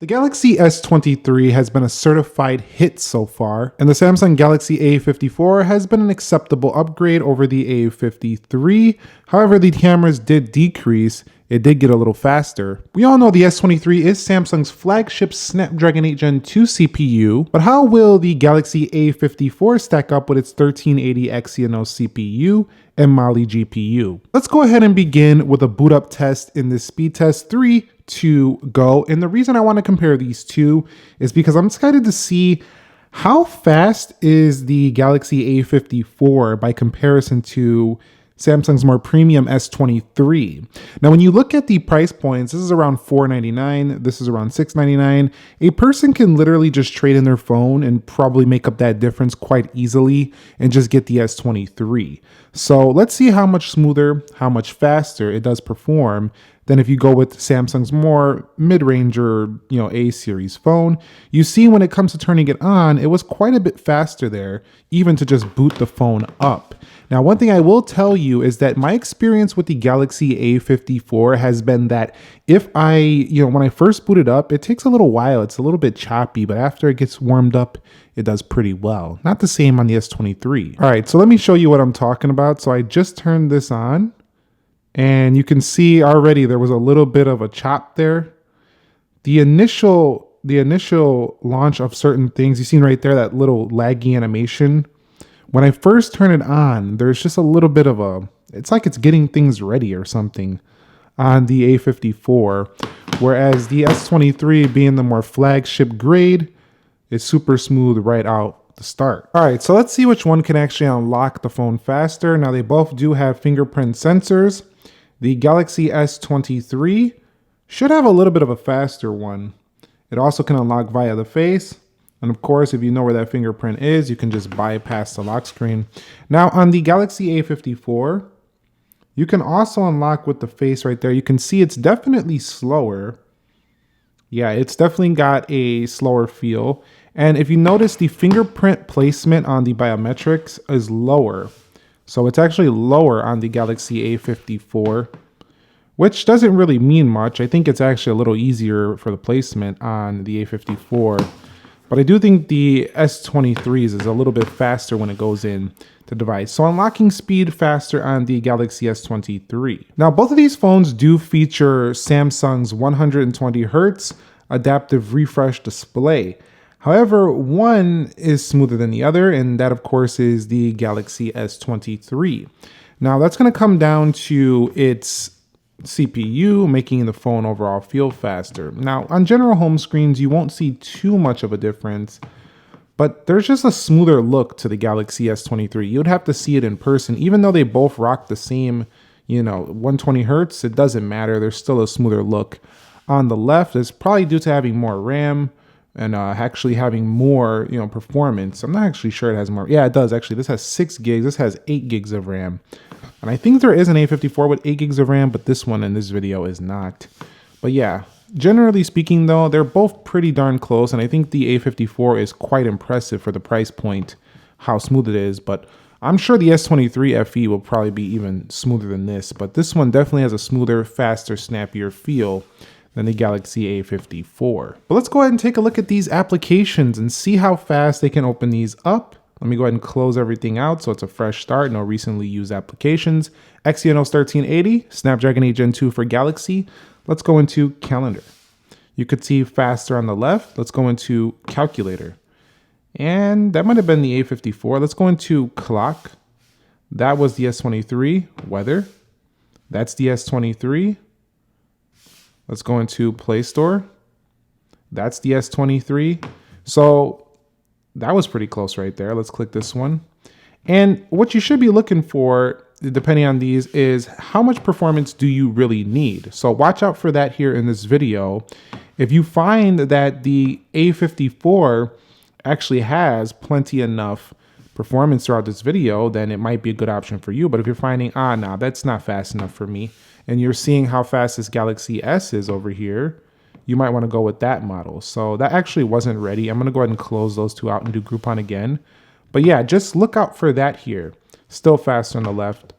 The Galaxy S23 has been a certified hit so far, and the Samsung Galaxy A54 has been an acceptable upgrade over the A53. However, the cameras did decrease. It did get a little faster. We all know the S23 is Samsung's flagship Snapdragon 8 Gen 2 CPU, but how will the Galaxy A54 stack up with its 1380 Exynos CPU and Mali GPU? Let's go ahead and begin with a boot up test in this speed test 3, 2, go. And the reason I want to compare these two is because I'm excited to see how fast is the Galaxy A54 by comparison to Samsung's more premium S23. Now, when you look at the price points, this is around $499, this is around $699. A person can literally just trade in their phone and probably make up that difference quite easily and just get the S23. So let's see how much smoother, how much faster it does perform than if you go with Samsung's more mid-range or A series phone. You see, when it comes to turning it on, it was quite a bit faster there, even to just boot the phone up. Now, one thing I will tell you is that my experience with the Galaxy A54 has been that if when I first boot it up, it takes a little while. It's a little bit choppy, but after it gets warmed up, it does pretty well. Not the same on the S23. All right, so let me show you what I'm talking about. So I just turned this on, and you can see already there was a little bit of a chop there. The initial launch of certain things, you seen right there, that little laggy animation. When I first turn it on, there's just a little bit of it's like it's getting things ready or something on the A54, whereas the S23, being the more flagship grade, is super smooth right out the start. All right, so let's see which one can actually unlock the phone faster. Now, they both do have fingerprint sensors. The Galaxy S23 should have a little bit of a faster one. It also can unlock via the face. And of course, if you know where that fingerprint is, you can just bypass the lock screen. Now, on the Galaxy A54, you can also unlock with the face right there. You can see it's definitely slower. Yeah, it's definitely got a slower feel. And if you notice, the fingerprint placement on the biometrics is lower. So it's actually lower on the Galaxy A54, which doesn't really mean much. I think it's actually a little easier for the placement on the A54. But I do think the S23s is a little bit faster when it goes in the device. So unlocking speed faster on the Galaxy S23. Now, both of these phones do feature Samsung's 120 Hz adaptive refresh display. However, one is smoother than the other, and that of course is the Galaxy S23. Now, that's going to come down to its CPU, making the phone overall feel faster. Now, on general home screens, you won't see too much of a difference, but there's just a smoother look to the Galaxy S23. You'd have to see it in person. Even though they both rock the same, 120 Hertz, it doesn't matter. There's still a smoother look. On the left, it's probably due to having more RAM and actually having more, performance. I'm not actually sure it has more. Yeah, it does actually. This has 6 gigs. This has 8 gigs of RAM. And I think there is an A54 with 8 gigs of RAM, but this one in this video is not. But yeah, generally speaking though, they're both pretty darn close. And I think the A54 is quite impressive for the price point, how smooth it is. But I'm sure the S23 FE will probably be even smoother than this. But this one definitely has a smoother, faster, snappier feel than the Galaxy A54. But let's go ahead and take a look at these applications and see how fast they can open these up. Let me go ahead and close everything out so it's a fresh start, no recently used applications. Exynos 1380, Snapdragon 8 Gen 2 for Galaxy. Let's go into Calendar. You could see faster on the left. Let's go into Calculator. And that might have been the A54. Let's go into Clock. That was the S23. Weather. That's the S23. Let's go into Play Store. That's the S23. So that was pretty close right there. Let's click this one. And what you should be looking for, depending on these, is how much performance do you really need? So watch out for that here in this video. If you find that the A54 actually has plenty enough performance throughout this video, then it might be a good option for you. But if you're finding, nah, that's not fast enough for me, and you're seeing how fast this Galaxy S is over here, you might want to go with that model. So that actually wasn't ready. I'm going to go ahead and close those two out and do Groupon again. But yeah, just look out for that here. Still faster on the left.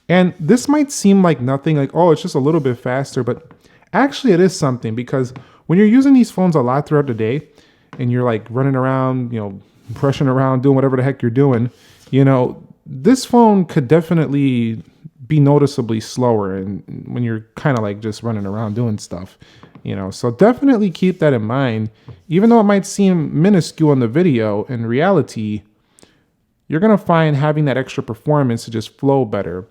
And this might seem like nothing, like, oh, it's just a little bit faster, but actually it is something, because when you're using these phones a lot throughout the day and you're like running around, brushing around, doing whatever the heck you're doing, this phone could definitely be noticeably slower, and when you're kind of like just running around doing stuff, so definitely keep that in mind. Even though it might seem minuscule in the video, in reality, you're going to find having that extra performance to just flow better.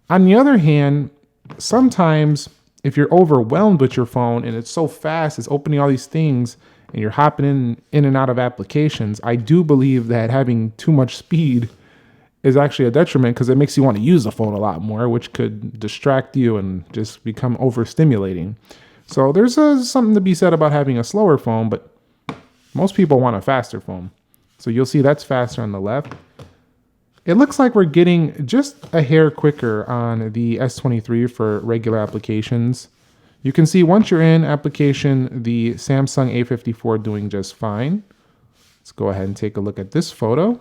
On the other hand, sometimes if you're overwhelmed with your phone and it's so fast, it's opening all these things and you're hopping in and out of applications, I do believe that having too much speed is actually a detriment, because it makes you want to use the phone a lot more, which could distract you and just become overstimulating. So there's something to be said about having a slower phone, but most people want a faster phone. So you'll see that's faster on the left. It looks like we're getting just a hair quicker on the S23 for regular applications. You can see once you're in application, the Samsung A54 doing just fine. Let's go ahead and take a look at this photo.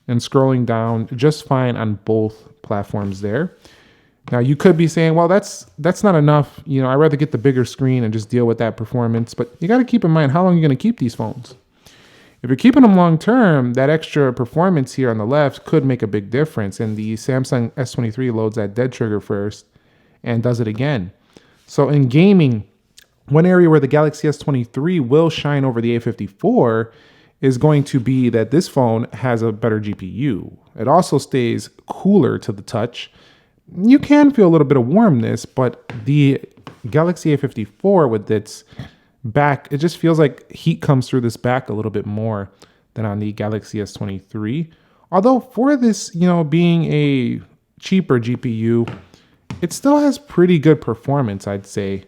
And scrolling down just fine on both platforms there. Now you could be saying, well, that's not enough. I'd rather get the bigger screen and just deal with that performance. But you got to keep in mind, how long you're going to keep these phones. If you're keeping them long term, that extra performance here on the left could make a big difference. And the Samsung S23 loads that dead trigger first and does it again. So in gaming, one area where the Galaxy S23 will shine over the A54 is going to be that this phone has a better GPU. It also stays cooler to the touch. You can feel a little bit of warmness, but the Galaxy A54 with its back, it just feels like heat comes through this back a little bit more than on the Galaxy S23. Although for this, being a cheaper GPU, it still has pretty good performance, I'd say,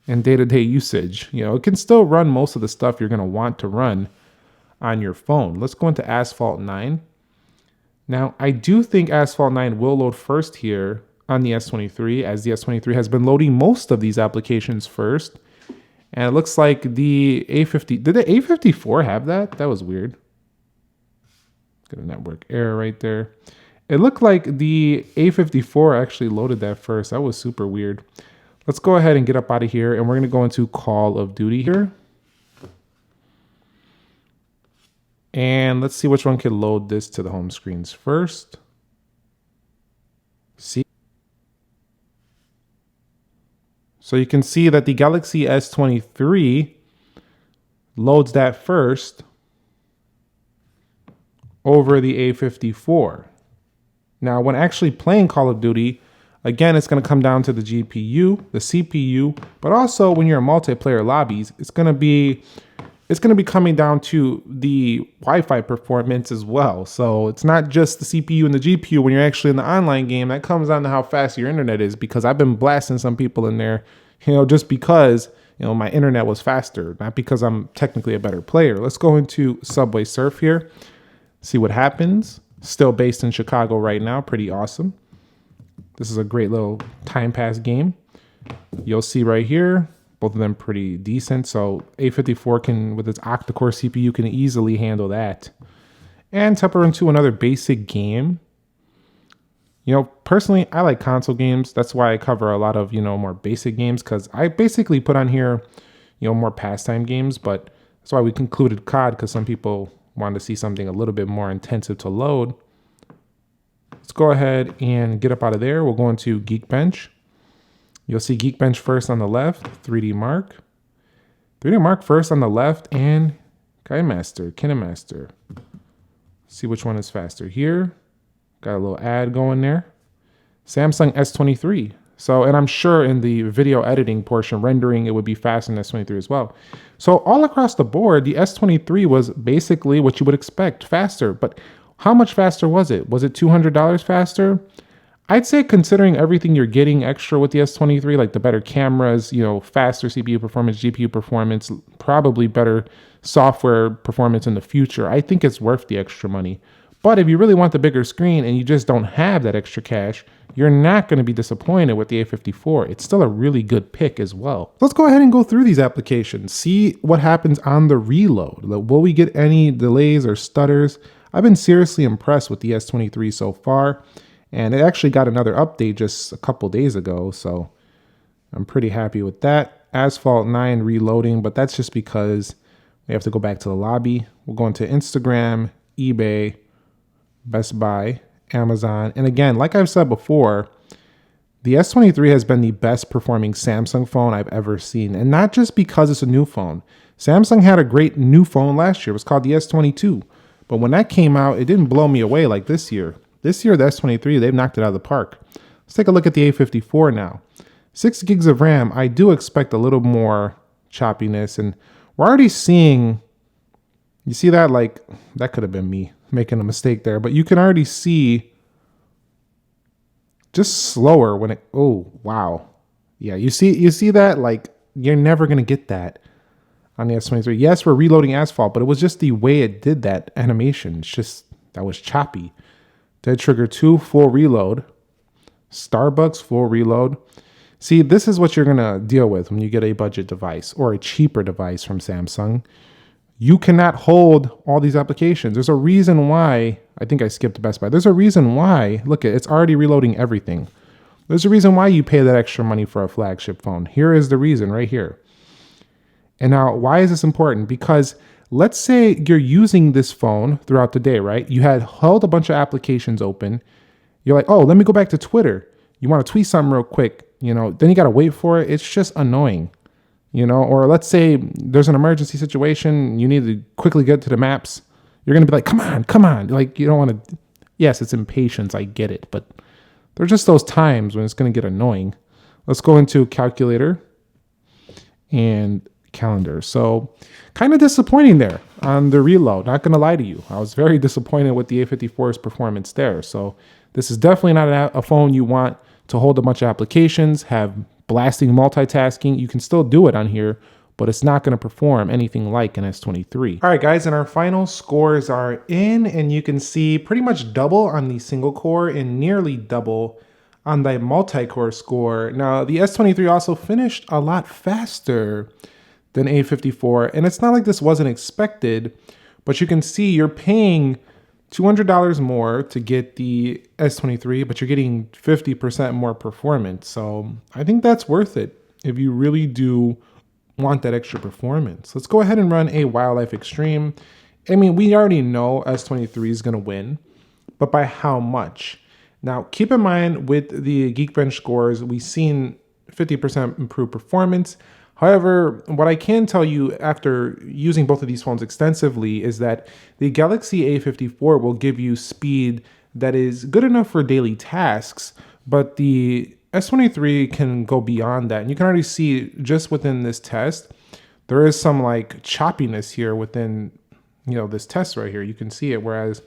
in day-to-day usage. It can still run most of the stuff you're gonna want to run on your phone. Let's go into Asphalt 9. Now, I do think Asphalt 9 will load first here on the S23, as the S23 has been loading most of these applications first. And it looks like the A50, did the A54 have that? That was weird. Got a network error right there. It looked like the A54 actually loaded that first. That was super weird. Let's go ahead and get up out of here, and we're gonna go into Call of Duty here. And let's see which one can load this to the home screens first. See? So you can see that the Galaxy S23 loads that first over the A54. Now, when actually playing Call of Duty, again, it's going to come down to the GPU, the CPU, but also when you're in multiplayer lobbies, it's going to be coming down to the Wi-Fi performance as well. So it's not just the CPU and the GPU when you're actually in the online game. That comes down to how fast your internet is, because I've been blasting some people in there, just because, my internet was faster, not because I'm technically a better player. Let's go into Subway Surf here, see what happens. Still based in Chicago right now. Pretty awesome. This is a great little time pass game. You'll see right here, both of them pretty decent. So A54 can, with its octa-core CPU, can easily handle that. And Tupper into another basic game. Personally, I like console games. That's why I cover a lot of, more basic games, because I basically put on here, more pastime games. But that's why we concluded COD, because some people wanted to see something a little bit more intensive to load. Let's go ahead and get up out of there. We'll go into Geekbench. You'll see Geekbench first on the left, 3D Mark. 3D Mark first on the left, and KineMaster. See which one is faster here. Got a little ad going there. Samsung S23. So, and I'm sure in the video editing portion, rendering, it would be faster than S23 as well. So all across the board, the S23 was basically what you would expect, faster. But how much faster was it? Was it $200 faster? I'd say, considering everything you're getting extra with the S23, like the better cameras, faster CPU performance, GPU performance, probably better software performance in the future, I think it's worth the extra money. But if you really want the bigger screen and you just don't have that extra cash, you're not going to be disappointed with the A54. It's still a really good pick as well. Let's go ahead and go through these applications, see what happens on the reload. Will we get any delays or stutters? I've been seriously impressed with the S23 so far, and it actually got another update just a couple days ago, so I'm pretty happy with that. Asphalt 9 reloading, but that's just because we have to go back to the lobby. We'll go into Instagram, eBay, Best Buy, Amazon. And again, like I've said before, the S23 has been the best performing Samsung phone I've ever seen. And not just because it's a new phone. Samsung had a great new phone last year. It was called the S22. But when that came out, it didn't blow me away like this year. This year, the S23, they've knocked it out of the park. Let's take a look at the A54 now. 6 gigs of RAM. I do expect a little more choppiness. And we're already seeing, you see that? Like, that could have been me making a mistake there. But you can already see just slower when it, oh, wow. Yeah, you see that? Like, you're never going to get that on the S23. Yes, we're reloading Asphalt, but it was just the way it did that animation. It's just, that was choppy. Dead Trigger 2, full reload. Starbucks, full reload. See, this is what you're going to deal with when you get a budget device or a cheaper device from Samsung. You cannot hold all these applications. There's a reason why, I think I skipped Best Buy. There's a reason why, look, it's already reloading everything. There's a reason why you pay that extra money for a flagship phone. Here is the reason right here. And now, why is this important? Because let's say you're using this phone throughout the day, right? You had held a bunch of applications open. You're like, oh, let me go back to Twitter. You want to tweet something real quick, then you got to wait for it. It's just annoying, or let's say there's an emergency situation. You need to quickly get to the maps. You're going to be like, come on. Like, you don't want to, yes, it's impatience. I get it. But there's just those times when it's going to get annoying. Let's go into calculator and calendar. So kind of disappointing there on the reload. Not going to lie to you. I was very disappointed with the A54's performance there. So this is definitely not a phone you want to hold a bunch of applications, have blasting multitasking. You can still do it on here, but it's not going to perform anything like an S23. All right, guys, and our final scores are in, and you can see pretty much double on the single core and nearly double on the multi-core score. Now, the S23 also finished a lot faster than A54, and it's not like this wasn't expected, but you can see you're paying $200 more to get the S23, but you're getting 50% more performance. So I think that's worth it if you really do want that extra performance. Let's go ahead and run a Wildlife Extreme. I mean, we already know S23 is going to win, but by how much? Now, keep in mind with the Geekbench scores, we've seen 50% improved performance. However, what I can tell you after using both of these phones extensively is that the Galaxy A54 will give you speed that is good enough for daily tasks, but the S23 can go beyond that. And you can already see just within this test, there is some like choppiness here within, this test right here. You can see it, whereas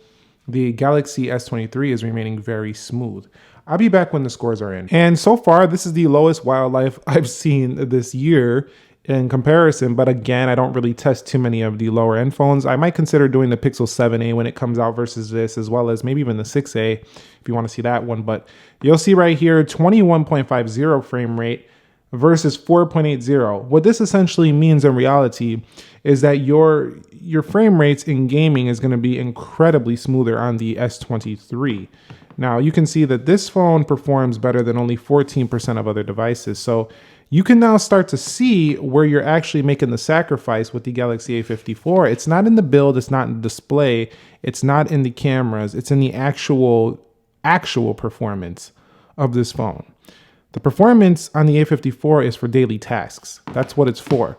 the Galaxy S23 is remaining very smooth. I'll be back when the scores are in. And so far, this is the lowest wildlife I've seen this year in comparison. But again, I don't really test too many of the lower end phones. I might consider doing the Pixel 7a when it comes out versus this, as well as maybe even the 6a if you want to see that one. But you'll see right here, 21.50 frame rate versus 4.80. What this essentially means in reality is that your frame rates in gaming is going to be incredibly smoother on the S23. Now, you can see that this phone performs better than only 14% of other devices. So you can now start to see where you're actually making the sacrifice with the Galaxy A54. It's not in the build, it's not in the display, it's not in the cameras, it's in the actual performance of this phone. The performance on the A54 is for daily tasks. That's what it's for.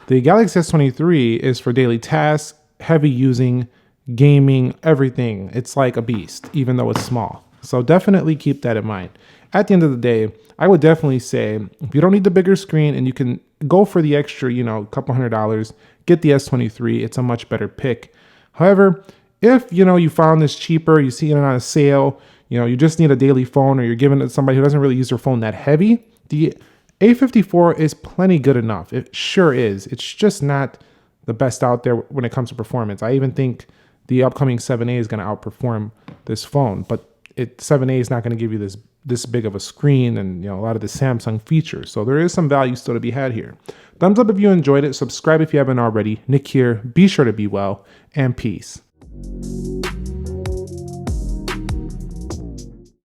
The Galaxy S23 is for daily tasks, heavy using, gaming, everything. It's like a beast, even though it's small. So definitely keep that in mind. At the end of the day, I would definitely say if you don't need the bigger screen and you can go for the extra, couple $100, get the S23. It's a much better pick. However, if you found this cheaper, you see it on a sale, you just need a daily phone, or you're giving it to somebody who doesn't really use their phone that heavy, the A54 is plenty good enough. It sure is. It's just not the best out there when it comes to performance. I even think the upcoming 7a is going to outperform this phone, but 7a is not going to give you this big of a screen and a lot of the Samsung features. So there is some value still to be had here. Thumbs up if you enjoyed it. Subscribe if you haven't already. Nick here. Be sure to be well, and peace.